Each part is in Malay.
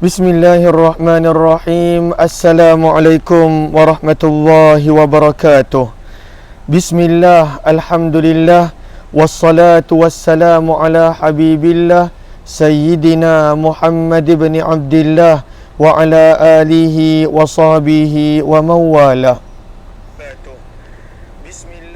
Bismillahirrahmanirrahim. Assalamualaikum warahmatullahi wabarakatuh. Bismillah, alhamdulillah, wassalatu wassalamu ala habibillah Sayyidina Muhammad ibn Abdillah wa ala alihi wa sahbihi wa mawalah.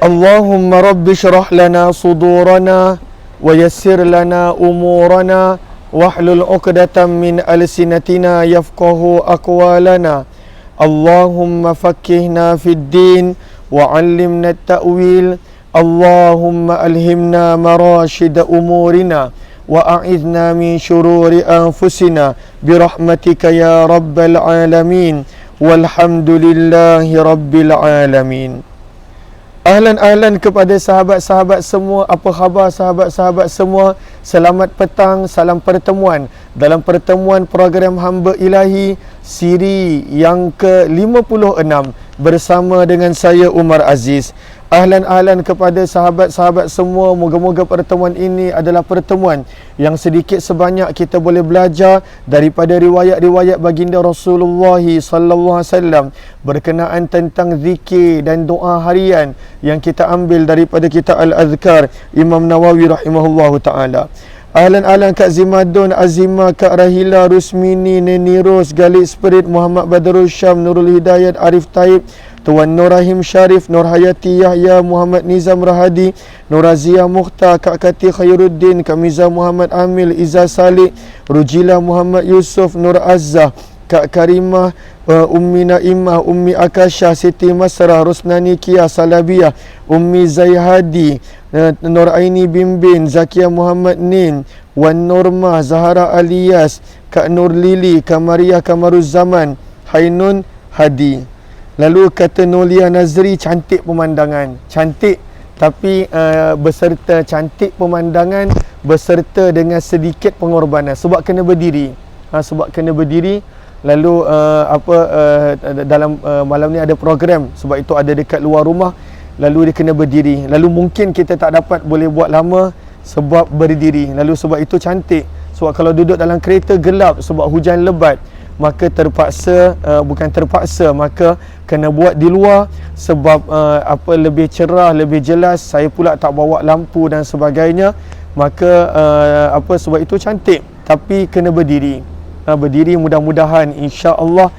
Allahumma rabbi syrah lana sudurana wa yassir lana umurana wahlul 'uqdatam min alsinatina yafqahu aqwalana. Allahumma faqqihna fid din wa 'allimna at-ta'wil. Allahumma alhimna marashid umurina wa a'idna min shururi anfusina birahmatika ya rabbal alamin. Walhamdulillahi rabbil alamin. Ahlan kepada sahabat-sahabat semua. Apa khabar sahabat-sahabat semua? Selamat petang, salam pertemuan dalam pertemuan program Hamba Ilahi siri yang ke-56 bersama dengan saya Umar Aziz. Ahlan kepada sahabat-sahabat semua. Moga-moga pertemuan ini adalah pertemuan yang sedikit sebanyak kita boleh belajar daripada riwayat-riwayat baginda Rasulullah sallallahu alaihi wasallam berkenaan tentang zikir dan doa harian yang kita ambil daripada kitab Al-Azkar Imam Nawawi rahimahullahu taala. Ahlan Kak Zimadun, Azimah, Kak Rahila, Rusmini, Neni Ros, Galib Spirit, Muhammad Badrul Syam, Nurul Hidayat, Arif Taib, Tuan Nur Rahim Syarif, Nur Hayati Yahya, Muhammad Nizam Rahadi, Nur Razia Mukhtar, Kak Kati Khairuddin, Kak Miza Muhammad Amil, Izzah Salih, Rujila Muhammad Yusuf, Nur Azzah, Kak Karimah, Ummi Naimah, Ummi Akasha, Siti Masrah, Rusnani Kia, Salabiyah, Ummi Zaihadi, Nur Aini Bimbin, Zakia Muhammad Nin, Wan Nurmah, Zahara Alias, Kak Nur Lili, Kak Maria Kamaruz Zaman, Hainun Hadi. Lalu kata Nolia Nazri, cantik pemandangan. Cantik tapi beserta cantik pemandangan beserta dengan sedikit pengorbanan sebab kena berdiri. Sebab kena berdiri. Lalu dalam malam ni ada program sebab itu ada dekat luar rumah. Lalu dia kena berdiri. Lalu mungkin kita tak dapat boleh buat lama sebab berdiri. Lalu sebab itu cantik. Sebab kalau duduk dalam kereta gelap sebab hujan lebat, maka terpaksa bukan terpaksa, maka kena buat di luar sebab lebih cerah, lebih jelas. Saya pula tak bawa lampu dan sebagainya, maka sebab itu cantik tapi kena berdiri. Berdiri, mudah-mudahan insya-Allah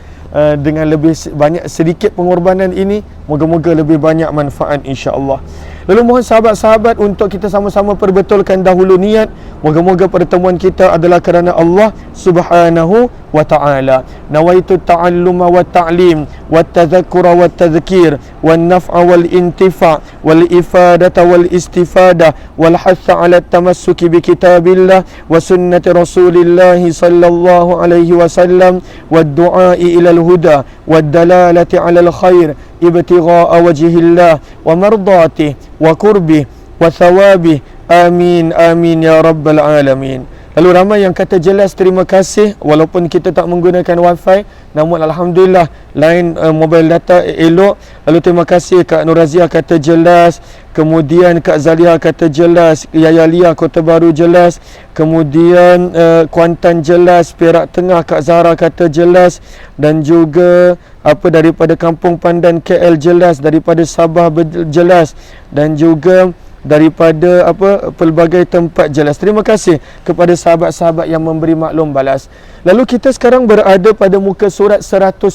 dengan lebih banyak sedikit pengorbanan ini, moga-moga lebih banyak manfaat insya-Allah. Lalu mohon sahabat-sahabat untuk kita sama-sama perbetulkan dahulu niat. Moga-moga pertemuan kita adalah kerana Allah Subhanahu wa ta'ala. Nawaitu ta'alluma wa ta'lim wa tadhakkura wa tadhkir wan naf'a wal intifa' wal ifadata wal istifadah wal hatha 'ala tamassuki bi kitabillah wa sunnati Rasulillah sallallahu alaihi wasallam wad du'a'i ila al huda wad dalalati 'ala al khair ibtigha'a wajhillah wa mardatih wa qurbih wa thawabih. Amin amin ya rabbal alamin. Lalu ramai yang kata jelas, terima kasih. Walaupun kita tak menggunakan wifi, namun alhamdulillah line mobile data elok. Lalu terima kasih Kak Nur Razia kata jelas. Kemudian Kak Zalia kata jelas. Yaya Lia Kota Baru jelas. Kemudian Kuantan jelas. Perak Tengah Kak Zahra kata jelas. Dan juga daripada Kampung Pandan KL jelas. Daripada Sabah jelas. Dan juga daripada pelbagai tempat jelas. Terima kasih kepada sahabat-sahabat yang memberi maklum balas. Lalu kita sekarang berada pada muka surat 110.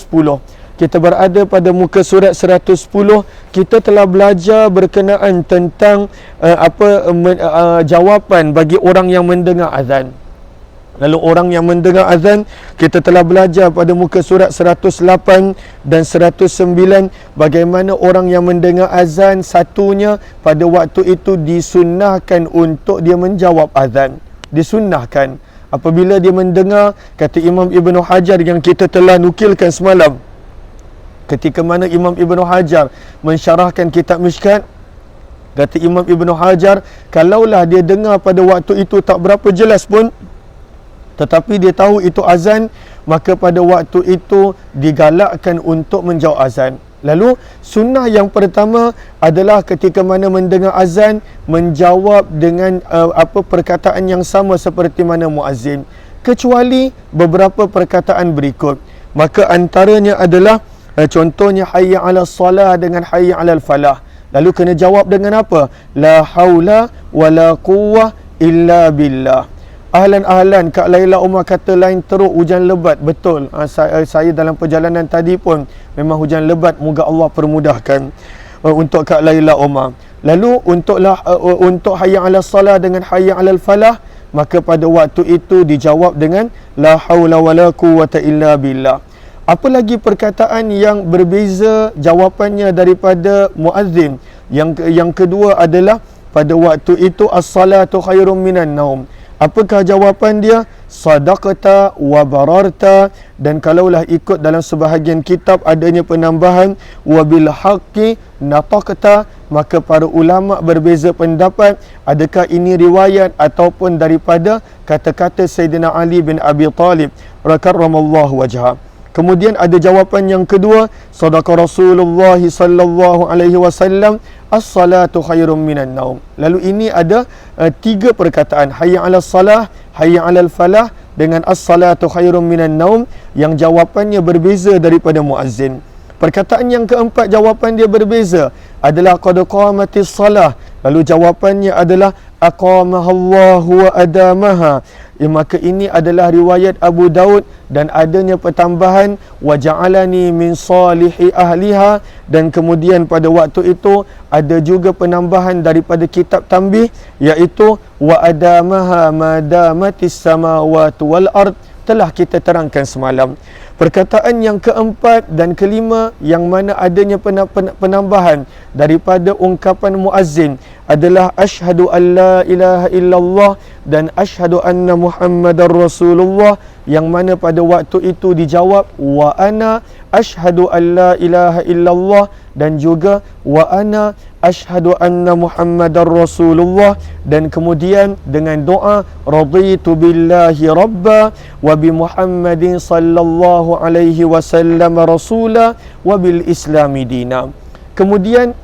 Kita berada pada muka surat 110. Kita telah belajar berkenaan tentang jawapan bagi orang yang mendengar azan. Lalu orang yang mendengar azan, kita telah belajar pada muka surat 108 dan 109 bagaimana orang yang mendengar azan, satunya pada waktu itu disunnahkan untuk dia menjawab azan. Disunnahkan apabila dia mendengar, kata Imam Ibn Hajar yang kita telah nukilkan semalam, ketika mana Imam Ibn Hajar mensyarahkan kitab Mishkat, kata Imam Ibn Hajar, kalaulah dia dengar pada waktu itu tak berapa jelas pun, tetapi dia tahu itu azan, maka pada waktu itu digalakkan untuk menjawab azan. Lalu sunnah yang pertama adalah ketika mana mendengar azan, menjawab dengan perkataan yang sama seperti mana muazzin. kecuali beberapa perkataan berikut. Maka antaranya adalah contohnya hayya 'alas salah dengan hayya 'alal falah. Lalu kena jawab dengan apa? La haula wala quwwah illa billah. Ahlan Kak Laila Umar kata lain teruk hujan lebat. Betul. Saya dalam perjalanan tadi pun memang hujan lebat. Moga Allah permudahkan untuk Kak Laila Umar. Lalu untuk hayya 'alas salah dengan hayya 'alal falah, maka pada waktu itu dijawab dengan la haula wala quwwata illa billah. Apa lagi perkataan yang berbeza jawapannya daripada muazzin? Yang kedua adalah pada waktu itu as-salatu khairum minan naum. Apakah jawapan dia? Sadaqta wa bararta. Dan kalaulah ikut dalam sebahagian kitab adanya penambahan wa bil haqqi nataqta, maka para ulama berbeza pendapat adakah ini riwayat ataupun daripada kata-kata Sayyidina Ali bin Abi Talib rakarramallahu wajhah. Kemudian ada jawapan yang kedua, sadaqa Rasulullah sallallahu alaihi wasallam, as-salatu khairum minan naum. Lalu ini ada tiga perkataan, hayya 'alas salah, hayya 'alal falah dengan as-salatu khairum minan naum, yang jawapannya berbeza daripada muazzin. Perkataan yang keempat jawapan dia berbeza adalah qad qamatis salah. Lalu jawapannya adalah aqamahallahu wa adamaha. Maka ini adalah riwayat Abu Daud dan adanya pertambahan wa ja'alani min salihi ahliha, dan kemudian pada waktu itu ada juga penambahan daripada kitab tambih iaitu wa adamaha madamatis samawati wal ard, telah kita terangkan semalam. Perkataan yang keempat dan kelima yang mana adanya penambahan daripada ungkapan muazzin adalah asyhadu an la ilaha illallah dan asyhadu anna muhammadar rasulullah, yang mana pada waktu itu dijawab wa ana asyhadu an la ilaha illallah dan juga wa ana asyhadu anna muhammadar rasulullah, dan kemudian dengan doa raditu billahi rabba wa bi muhammadin sallallahu alaihi wasallam rasula wa bil islami dina. Kemudian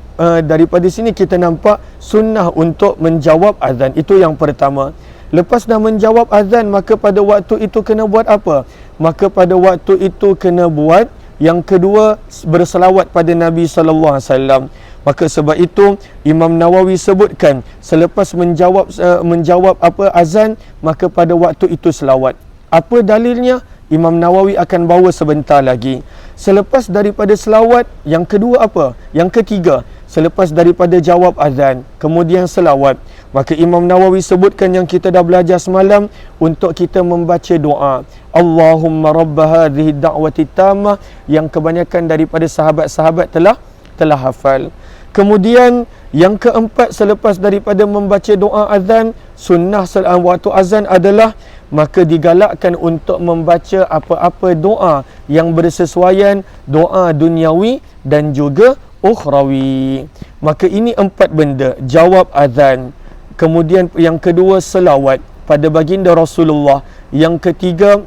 daripada sini kita nampak sunnah untuk menjawab azan. Itu yang pertama. Lepas dah menjawab azan, maka pada waktu itu kena buat apa? Maka pada waktu itu kena buat yang kedua, berselawat pada Nabi sallallahu alaihi wasallam. Maka sebab itu Imam Nawawi sebutkan selepas menjawab apa azan, maka pada waktu itu selawat. Apa dalilnya? Imam Nawawi akan bawa sebentar lagi. Selepas daripada selawat, yang kedua apa? Yang ketiga, selepas daripada jawab azan, kemudian selawat, maka Imam Nawawi sebutkan yang kita dah belajar semalam untuk kita membaca doa Allahumma rabba hadhihi da'wati tammah, yang kebanyakan daripada sahabat-sahabat telah hafal. Kemudian yang keempat, selepas daripada membaca doa azan, sunnah waktu azan adalah maka digalakkan untuk membaca apa-apa doa yang bersesuaian, doa duniawi dan juga ukhrawi. Maka ini empat benda, jawab azan. Kemudian yang kedua selawat pada baginda Rasulullah. Yang ketiga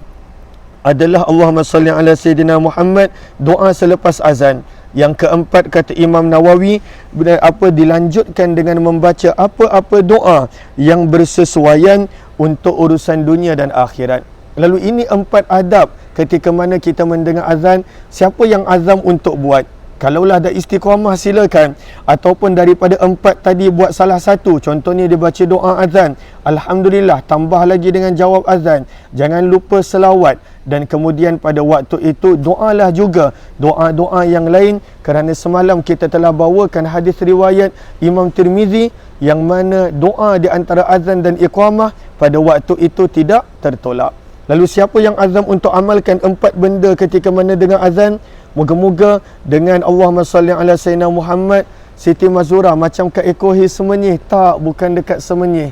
adalah Allahumma salli ala Sayyidina Muhammad, doa selepas azan. Yang keempat kata Imam Nawawi dilanjutkan dengan membaca apa-apa doa yang bersesuaian untuk urusan dunia dan akhirat. Lalu ini empat adab ketika mana kita mendengar azan. Siapa yang azam untuk buat? Kalaulah ada istiqamah silakan, ataupun daripada empat tadi buat salah satu, contohnya dia baca doa azan, alhamdulillah, tambah lagi dengan jawab azan. Jangan lupa selawat, dan kemudian pada waktu itu doalah juga doa-doa yang lain, kerana semalam kita telah bawakan hadis riwayat Imam Tirmizi yang mana doa di antara azan dan iqamah pada waktu itu tidak tertolak. Lalu siapa yang azam untuk amalkan empat benda ketika mana dengar azan? Moga-moga dengan Allahumma salli ala Sayyidina Muhammad, Siti Mazura macam kat Ekohi Semenyih. Tak, bukan dekat Semenyih,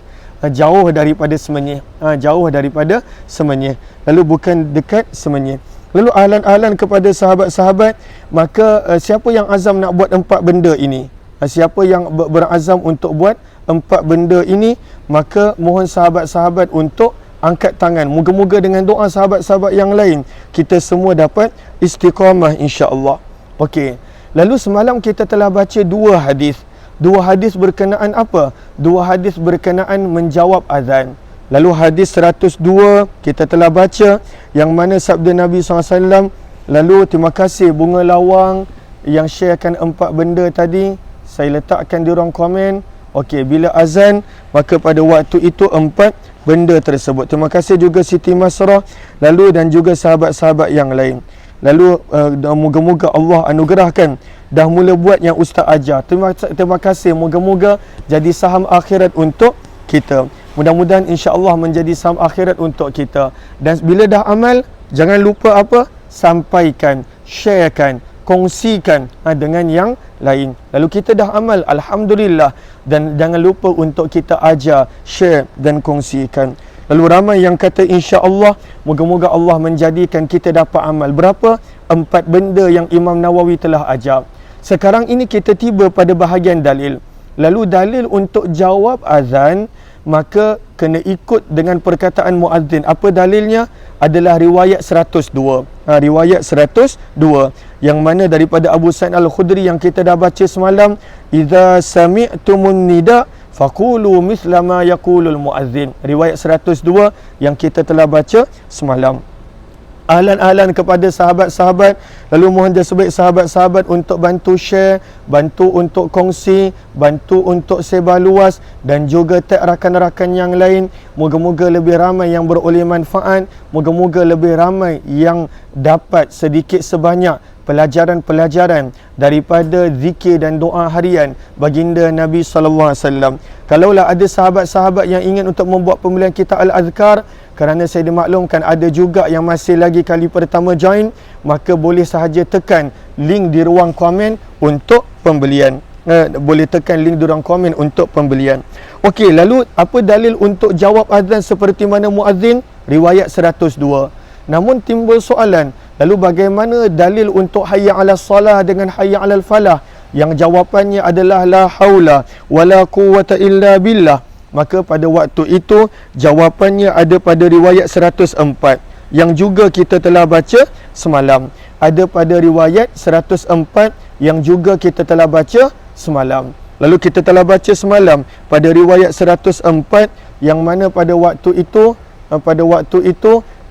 jauh daripada Semenyih. Jauh daripada Semenyih, lalu bukan dekat Semenyih. Lalu ahlan-ahlan kepada sahabat-sahabat, maka siapa yang azam nak buat empat benda ini, siapa yang berazam untuk buat empat benda ini, maka mohon sahabat-sahabat untuk angkat tangan. Moga-moga dengan doa sahabat-sahabat yang lain kita semua dapat istiqamah insya-Allah. Okey. Lalu semalam kita telah baca dua hadis. Dua hadis berkenaan apa? Dua hadis berkenaan menjawab azan. Lalu hadis 102 kita telah baca, yang mana sabda Nabi SAW. Lalu terima kasih Bunga Lawang yang sharekan 4 benda tadi. Saya letakkan di ruang komen. Okey, bila azan, maka pada waktu itu 4 benda tersebut. Terima kasih juga Siti Masrah, lalu dan juga sahabat-sahabat yang lain. Lalu moga-moga Allah anugerahkan dah mula buat yang Ustaz ajar. Terima kasih, moga-moga jadi saham akhirat untuk kita. Mudah-mudahan insya-Allah menjadi saham akhirat untuk kita. Dan bila dah amal, jangan lupa apa? Sampaikan, sharekan, kongsikan dengan yang lain. Lalu kita dah amal, alhamdulillah, dan jangan lupa untuk kita ajar, share dan kongsikan. Lalu ramai yang kata insya-Allah, moga-moga Allah menjadikan kita dapat amal. Berapa? 4 benda yang Imam Nawawi telah ajar. Sekarang ini kita tiba pada bahagian dalil. Lalu dalil untuk jawab azan, maka kena ikut dengan perkataan muazzin. Apa dalilnya? Adalah riwayat 102. Riwayat 102 yang mana daripada Abu Sa'id Al-Khudri yang kita dah baca semalam, idza sami'tumun nida faqulu mithla ma yaqulul muazzin. Riwayat 102 yang kita telah baca semalam. Ahlan-ahlan kepada sahabat-sahabat. Lalu mohon sebaik sahabat-sahabat untuk bantu share, bantu untuk kongsi, bantu untuk sebar luas, dan juga tag rakan-rakan yang lain. Moga-moga lebih ramai yang beroleh manfaat. Moga-moga lebih ramai yang dapat sedikit sebanyak pelajaran-pelajaran daripada zikir dan doa harian baginda Nabi SAW. Kalaulah ada sahabat-sahabat yang ingin untuk membuat pembelian kitab Al-Azkar, kerana saya dimaklumkan ada juga yang masih lagi kali pertama join, maka boleh sahaja tekan link di ruang komen untuk pembelian. Boleh tekan link di ruang komen untuk pembelian. Okey, lalu apa dalil untuk jawab azan seperti mana muazzin? Riwayat 102. Namun timbul soalan, lalu bagaimana dalil untuk hayya 'alas salah dengan hayya 'alal falah? Yang jawapannya adalah la haula wala quwwata illa billah. Maka pada waktu itu jawapannya ada pada riwayat 104 yang juga kita telah baca semalam. Ada pada riwayat 104 yang juga kita telah baca semalam. Lalu kita telah baca semalam pada riwayat 104 yang mana pada waktu itu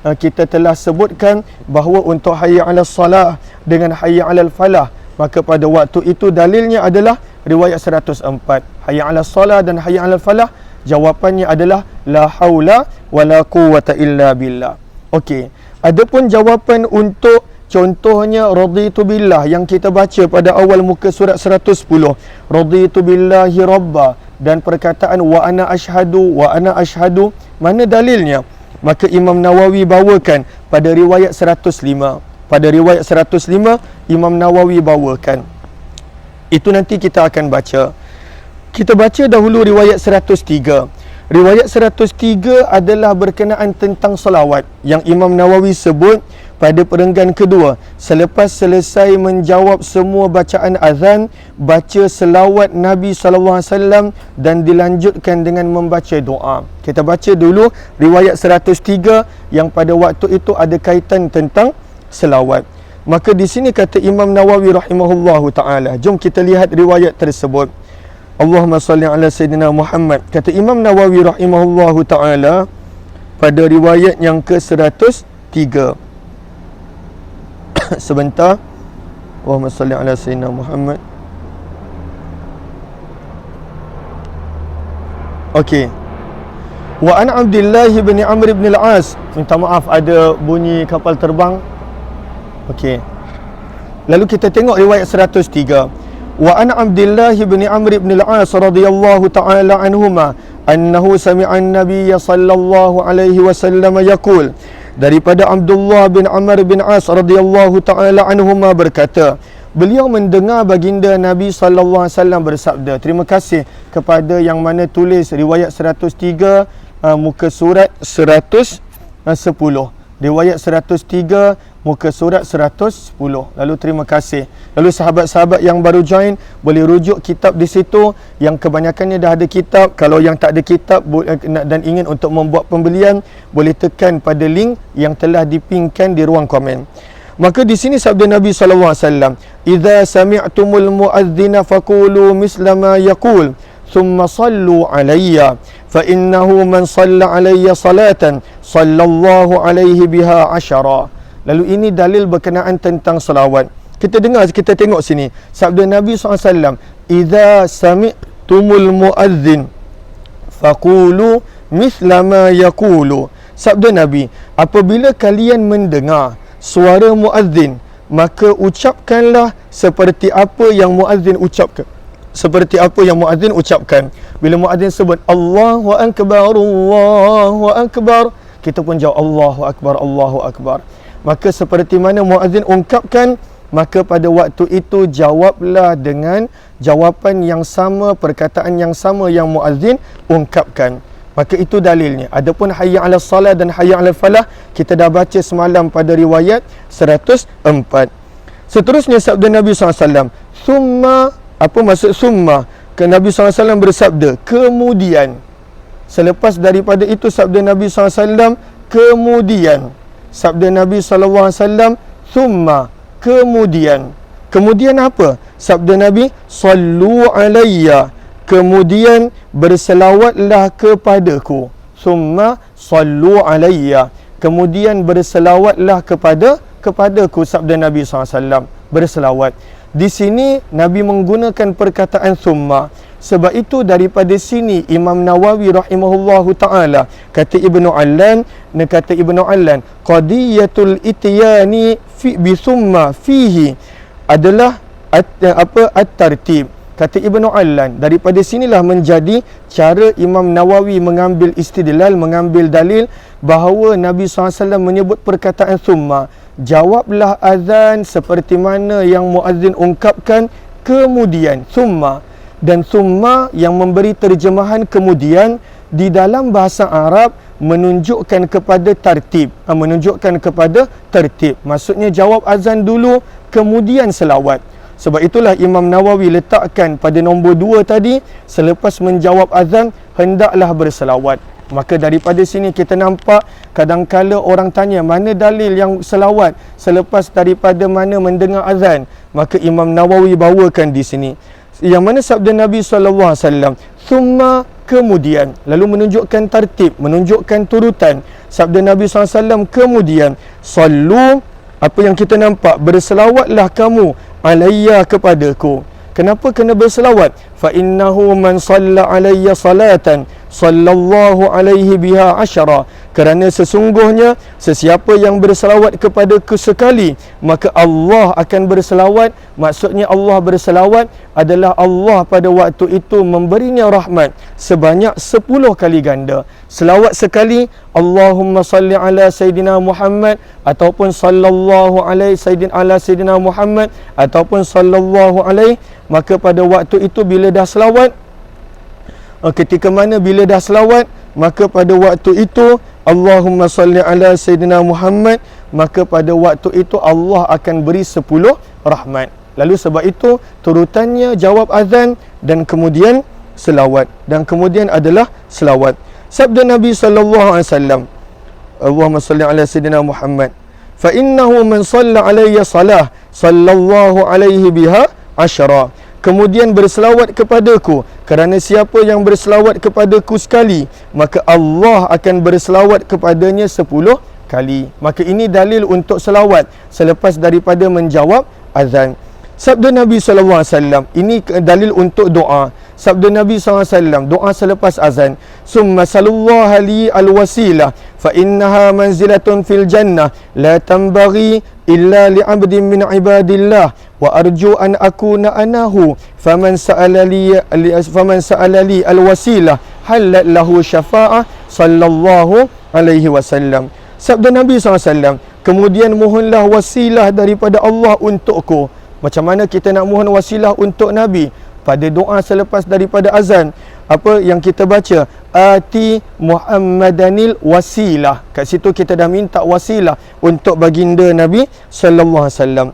kita telah sebutkan bahawa untuk hayya 'alas salah dengan hayya 'alal falah, maka pada waktu itu dalilnya adalah riwayat 104. Hayya 'alas salah dan hayya 'alal falah, jawapannya adalah la haula wala quwwata illa billah. Okey. Adapun jawapan untuk contohnya raditu billah yang kita baca pada awal muka surat 110. Raditu billahi rabba, dan perkataan wa ana asyhadu, mana dalilnya? Maka Imam Nawawi bawakan pada riwayat 105. Pada riwayat 105 Imam Nawawi bawakan. Itu nanti kita akan baca. Kita baca dahulu riwayat 103. Riwayat 103 adalah berkenaan tentang salawat yang Imam Nawawi sebut pada perenggan kedua. Selepas selesai menjawab semua bacaan azan, baca selawat Nabi SAW dan dilanjutkan dengan membaca doa. Kita baca dulu riwayat 103 yang pada waktu itu ada kaitan tentang selawat. Maka di sini kata Imam Nawawi rahimahullahu ta'ala. Jom kita lihat riwayat tersebut. Allahumma salli ala Sayyidina Muhammad. Kata Imam Nawawi rahimahullahu ta'ala pada riwayat yang ke-103. Sebentar. Allahumma salli ala Sayyidina Muhammad. Okey. Wa an Abdullah bin Amr bin al-As. Minta maaf ada bunyi kapal terbang. Okey. Lalu kita tengok riwayat 103. Wa an Abdullah bin Amr bin al-As radhiyallahu ta'ala anhuma annahu sami'a an-nabiy sallallahu alaihi wasallam yaqul. Daripada Abdullah bin Amr bin As radhiyallahu ta'ala anhuma berkata, beliau mendengar baginda Nabi sallallahu alaihi wasallam bersabda. Terima kasih kepada yang mana tulis riwayat 103 muka surat 110. Riwayat 103 muka surat 110. Lalu terima kasih. Lalu sahabat-sahabat yang baru join boleh rujuk kitab di situ, yang kebanyakannya dah ada kitab. Kalau yang tak ada kitab dan ingin untuk membuat pembelian, boleh tekan pada link yang telah dipinkan di ruang komen. Maka di sini sabda Nabi SAW, idza sami'tumul muadzina faqulu misla ma yaqul thumma sallu alayya fa innahu man shalla alayya salatan sallallahu alaihi biha asyara. Lalu ini dalil berkenaan tentang salawat. Kita dengar, kita tengok sini. Sabda Nabi SAW, "Idza sami'tumul muadzin faqulu mithla ma yaqulu." Sabda Nabi, apabila kalian mendengar suara muadzin, maka ucapkanlah seperti apa yang muadzin ucapkan. Seperti apa yang muadzin ucapkan. Bila muadzin sebut Allahu akbar, Allahu akbar, kita pun jawab Allahu akbar, Allahu akbar. Maka seperti mana muadzin ungkapkan, maka pada waktu itu jawablah dengan jawapan yang sama, perkataan yang sama yang muadzin ungkapkan. Maka itu dalilnya. Adapun hayya 'alas salah dan hayya 'alal falah, kita dah baca semalam pada riwayat 104. Seterusnya sabda Nabi SAW, summa, apa maksud summa? Nabi SAW bersabda, kemudian. Selepas daripada itu sabda Nabi SAW, kemudian. Sabda Nabi SAW, summa, kemudian. Kemudian apa? Sabda Nabi, sallu alayya, kemudian berselawatlah kepadaku. Summa sallu alayya, kemudian berselawatlah kepadaku. Sabda Nabi SAW, berselawat. Di sini Nabi menggunakan perkataan summa. Sebab itu daripada sini Imam Nawawi rahimahullahu ta'ala, kata Ibnu Allan, qadiyatul ityani bi summa fihi adalah at-tartib. Kata Ibnu Allan, daripada sinilah menjadi cara Imam Nawawi mengambil istidlal, mengambil dalil bahawa Nabi SAW menyebut perkataan summa. Jawablah azan seperti mana yang muazzin ungkapkan, kemudian summa. Dan summa yang memberi terjemahan kemudian di dalam bahasa Arab menunjukkan kepada tertib. Menunjukkan kepada tertib. Maksudnya jawab azan dulu, kemudian selawat. Sebab itulah Imam Nawawi letakkan pada nombor 2 tadi, selepas menjawab azan, hendaklah berselawat. Maka daripada sini kita nampak, kadangkala orang tanya, mana dalil yang selawat selepas daripada mana mendengar azan? Maka Imam Nawawi bawakan di sini. Yang mana sabda Nabi SAW, summa, kemudian. Lalu menunjukkan tertib, menunjukkan turutan. Sabda Nabi SAW, kemudian. Sallu, apa yang kita nampak, berselawatlah kamu alayya kepadaku. Kenapa kena berselawat? Fa innahu man shalla alayya salatan sallallahu alaihi biha asyara. Kerana sesungguhnya sesiapa yang berselawat kepadaku sekali, maka Allah akan berselawat. Maksudnya Allah berselawat adalah Allah pada waktu itu memberinya rahmat sebanyak 10 kali ganda. Selawat sekali, Allahumma salli ala Sayyidina Muhammad, ataupun sallallahu alaihi Sayyidina Muhammad, ataupun sallallahu alaihi. Maka pada waktu itu bila dah selawat, ketika mana bila dah selawat, maka pada waktu itu Allahumma salli ala Sayyidina Muhammad, maka pada waktu itu Allah akan beri 10 rahmat. Lalu sebab itu turutannya jawab azan dan kemudian selawat, dan kemudian adalah selawat. Sabda Nabi SAW, Allahumma salli ala Sayyidina Muhammad, fa innahu man shalla alayya salah sallallahu alaihi biha asyara. Kemudian berselawat kepadaku, kerana siapa yang berselawat kepadaku sekali, maka Allah akan berselawat kepadanya 10 kali. Maka ini dalil untuk selawat selepas daripada menjawab azan. Sabda Nabi SAW, ini dalil untuk doa. Sabda Nabi SAW, doa selepas azan, summa sallallahu li al-wasilah fa innaha manzilatun fil jannah la tanbaghi illa li 'abdin min 'ibadillah wa arju an akuna anahu faman sa'ala li al-wasilah halat lahu syafa'ah sallallahu alaihi wasallam. Sabda Nabi SAW, kemudian mohonlah wasilah daripada Allah untukku. Macam mana kita nak mohon wasilah untuk Nabi? Pada doa selepas daripada azan, apa yang kita baca, ati Muhammadanil wasilah. Kat situ kita dah minta wasilah untuk baginda Nabi sallallahu alaihi wasallam.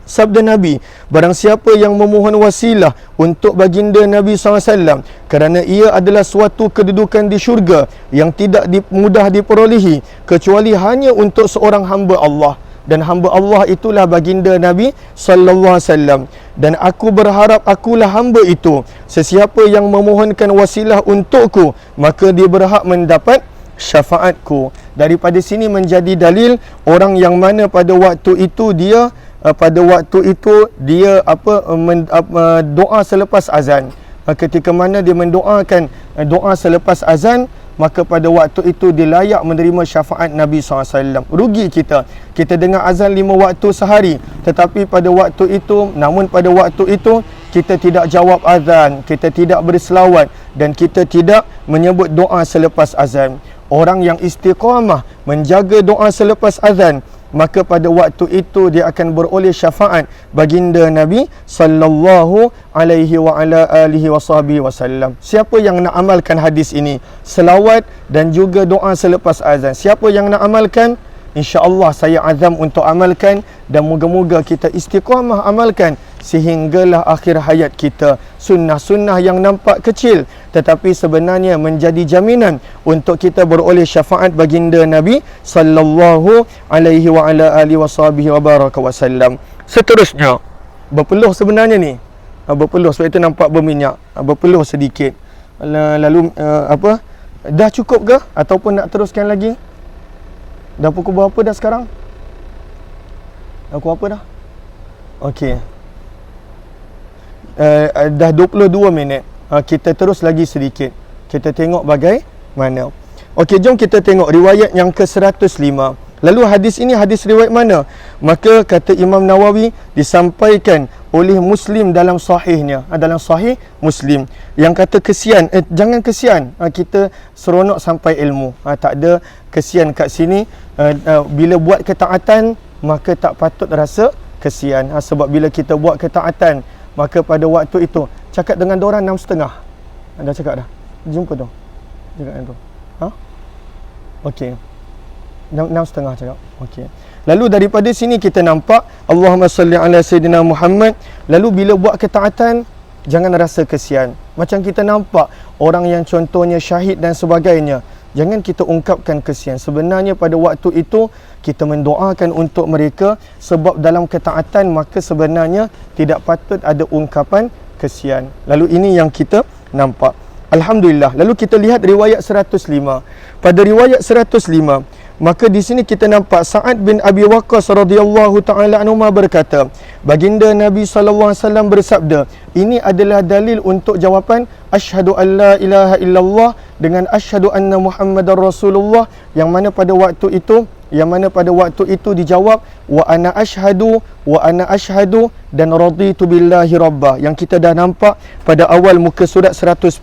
Sabda Nabi, barang siapa yang memohon wasilah untuk baginda Nabi SAW, kerana ia adalah suatu kedudukan di syurga yang tidak mudah diperolehi kecuali hanya untuk seorang hamba Allah. dan hamba Allah itulah baginda Nabi sallallahu alaihi wasallam, dan aku berharap akulah hamba itu. Sesiapa yang memohonkan wasilah untukku, maka dia berhak mendapat syafaatku. Daripada sini menjadi dalil orang yang mana pada waktu itu dia doa selepas azan. Ketika mana dia mendoakan doa selepas azan, maka pada waktu itu dia layak menerima syafaat Nabi SAW. Rugi kita dengar azan 5 waktu sehari, tetapi pada waktu itu kita tidak jawab azan, kita tidak berselawat, dan kita tidak menyebut doa selepas azan. Orang yang istiqamah menjaga doa selepas azan, maka pada waktu itu dia akan beroleh syafaat baginda Nabi sallallahu alaihi wa ala alihi wasallam. Siapa yang nak amalkan hadis ini, selawat dan juga doa selepas azan, siapa yang nak amalkan, insya-Allah saya azam untuk amalkan, dan moga-moga kita istiqamah amalkan sehinggalah akhir hayat kita. Sunnah-sunnah yang nampak kecil tetapi sebenarnya menjadi jaminan untuk kita beroleh syafaat baginda Nabi sallallahu alaihi wa ala alihi wasallam. Seterusnya, berpeluh sebenarnya ni. Berpeluh, sebab itu nampak berminyak. Berpeluh sedikit. Lalu dah cukup ke ataupun nak teruskan lagi? Dah pukul berapa dah sekarang? Dah pukul apa dah? Okey. Dah 22 minit. Kita terus lagi sedikit. Kita tengok bagaimana. Okey, jom kita tengok riwayat yang ke-105. Lalu hadis ini hadis riwayat mana? Maka kata Imam Nawawi, disampaikan oleh Muslim dalam sahihnya, dalam sahih Muslim, yang kata kesian, jangan kesian, kita seronok sampai ilmu, tak ada kesian kat sini. Bila buat ketaatan maka tak patut rasa kesian, sebab bila kita buat ketaatan maka pada waktu itu cakap dengan diorang 6.5. Dah cakap dah? Jumpa tu? Cakap dengan tu? Okey, 6.5 cakap. Okey. Lalu daripada sini kita nampak Allahumma salli ala Sayyidina Muhammad. Lalu bila buat ketaatan, jangan rasa kesian. Macam kita nampak orang yang contohnya syahid dan sebagainya, jangan kita ungkapkan kesian. Sebenarnya pada waktu itu kita mendoakan untuk mereka, sebab dalam ketaatan maka sebenarnya tidak patut ada ungkapan kesian. Lalu ini yang kita nampak. Alhamdulillah. Lalu kita lihat riwayat 105. Pada riwayat 105, maka di sini kita nampak Sa'ad bin Abi Waqqas radhiyallahu taala anhu berkata, baginda Nabi sallallahu alaihi wasallam bersabda, ini adalah dalil untuk jawapan asyhadu an la ilaha illallah dengan asyhadu anna Muhammadar Rasulullah, yang mana pada waktu itu dijawab wa ana asyhadu dan raditu billahi rabba, yang kita dah nampak pada awal muka surat 110.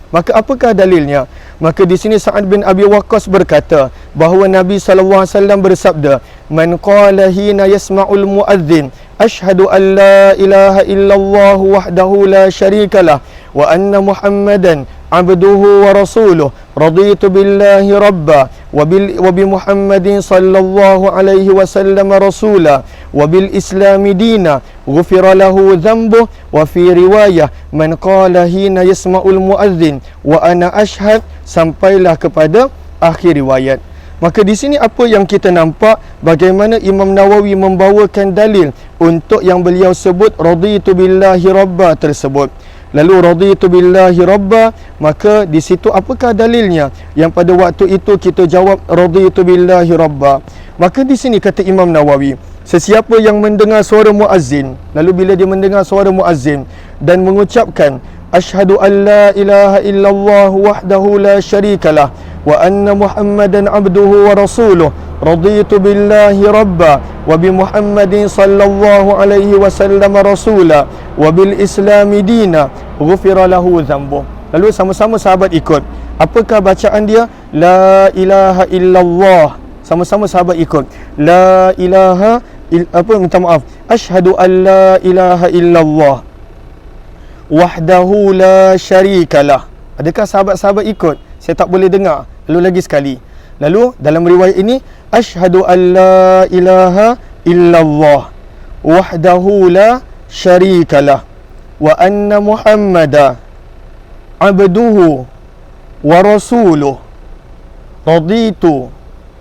Maka apakah dalilnya? Maka di sini Sa'ad bin Abi Waqqas berkata bahawa Nabi sallallahu alaihi wasallam bersabda, man qala hina yasma'ul muadzin asyhadu an la ilaha illallah wahdahu la syarikalah wa anna Muhammadan abduhu wa rasuluh raditu billahi rabba wa bi Muhammadin sallallahu alaihi wasallam rasula wa bil islami dina ghufira lahu dhanbuh, wa fi riwayah man qala hina yasma'ul muadzin wa ana ashhad, sampailah kepada akhir riwayat. Maka di sini apa yang kita nampak, bagaimana Imam Nawawi membawakan dalil untuk yang beliau sebut raditu billahi rabba tersebut. Lalu raditu billahi rabba, maka di situ apakah dalilnya? Yang pada waktu itu kita jawab raditu billahi rabba. Maka di sini kata Imam Nawawi, sesiapa yang mendengar suara muazzin, lalu bila dia mendengar suara muazzin dan mengucapkan asyhadu an la ilaha illallah wahdahu la syarikalah wa anna Muhammadan abduhu wa rasuluh raditu billahi rabba wa bi Muhammadin sallallahu alaihi wasallam rasula wa bil islami dina ghufira lahu dhanbuh. Lalu sama-sama sahabat ikut. Apakah bacaan dia? La ilaha illallah. Sama-sama sahabat ikut. La ilaha minta maaf. Asyhadu an la ilaha illallah wahdahu la syarikalah. Adakah sahabat-sahabat ikut? Saya tak boleh dengar. Lalu lagi sekali. Lalu dalam riwayat ini asyhadu an la ilaha illallah wahdahu la syarikalah wa anna Muhammada abduhu wa rasuluh raditu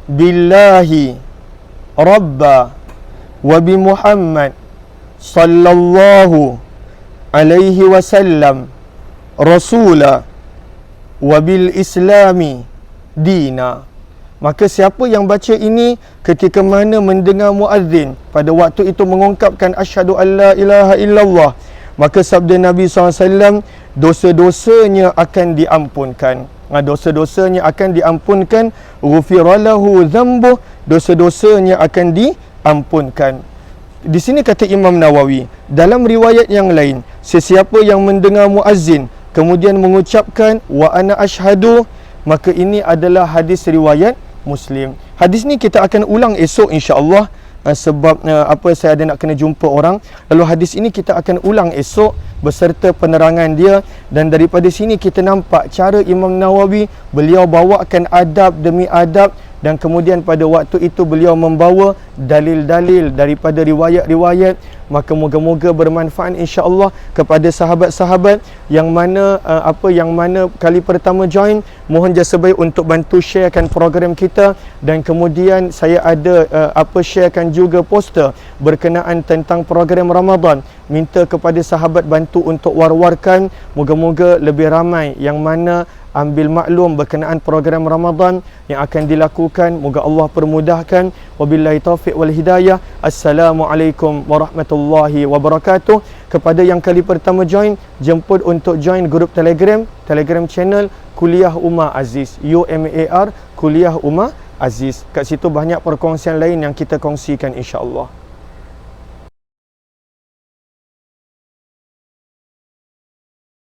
billahi rabba wa bi Muhammad sallallahu alaihi wasallam rasula wa bil islami dina. Maka siapa yang baca ini ketika mana mendengar muazzin pada waktu itu mengungkapkan asyhadu alla ilaha illallah, maka sabda Nabi SAW, dosa-dosanya akan diampunkan. Dosa-dosanya akan diampunkan. Ghufiralahu dhanbuh, dosa-dosanya akan diampunkan. Di sini kata Imam Nawawi, dalam riwayat yang lain, sesiapa yang mendengar muazzin kemudian mengucapkan wa ana asyhadu, maka ini adalah hadis riwayat Muslim. Hadis ni kita akan ulang esok insya-Allah, sebab saya ada nak kena jumpa orang. Lalu hadis ini kita akan ulang esok beserta penerangan dia, dan daripada sini kita nampak cara Imam Nawawi, beliau bawakan adab demi adab, dan kemudian pada waktu itu beliau membawa dalil-dalil daripada riwayat-riwayat. Maka moga-moga bermanfaat insya-Allah kepada sahabat-sahabat yang mana yang mana kali pertama join. Mohon jasa baik untuk bantu sharekan program kita, dan kemudian saya ada sharekan juga poster berkenaan tentang program Ramadan. Minta kepada sahabat bantu untuk war-warkan, moga-moga lebih ramai yang mana ambil maklum berkenaan program Ramadan yang akan dilakukan. Moga Allah permudahkan. Wabillahi taufiq wal hidayah. Assalamualaikum warahmatullahi wabarakatuh. Kepada yang kali pertama join, jemput untuk join grup Telegram channel Kuliah Umar Aziz, UMAR Kuliah Umar Aziz. Kat situ banyak perkongsian lain yang kita kongsikan insya-Allah.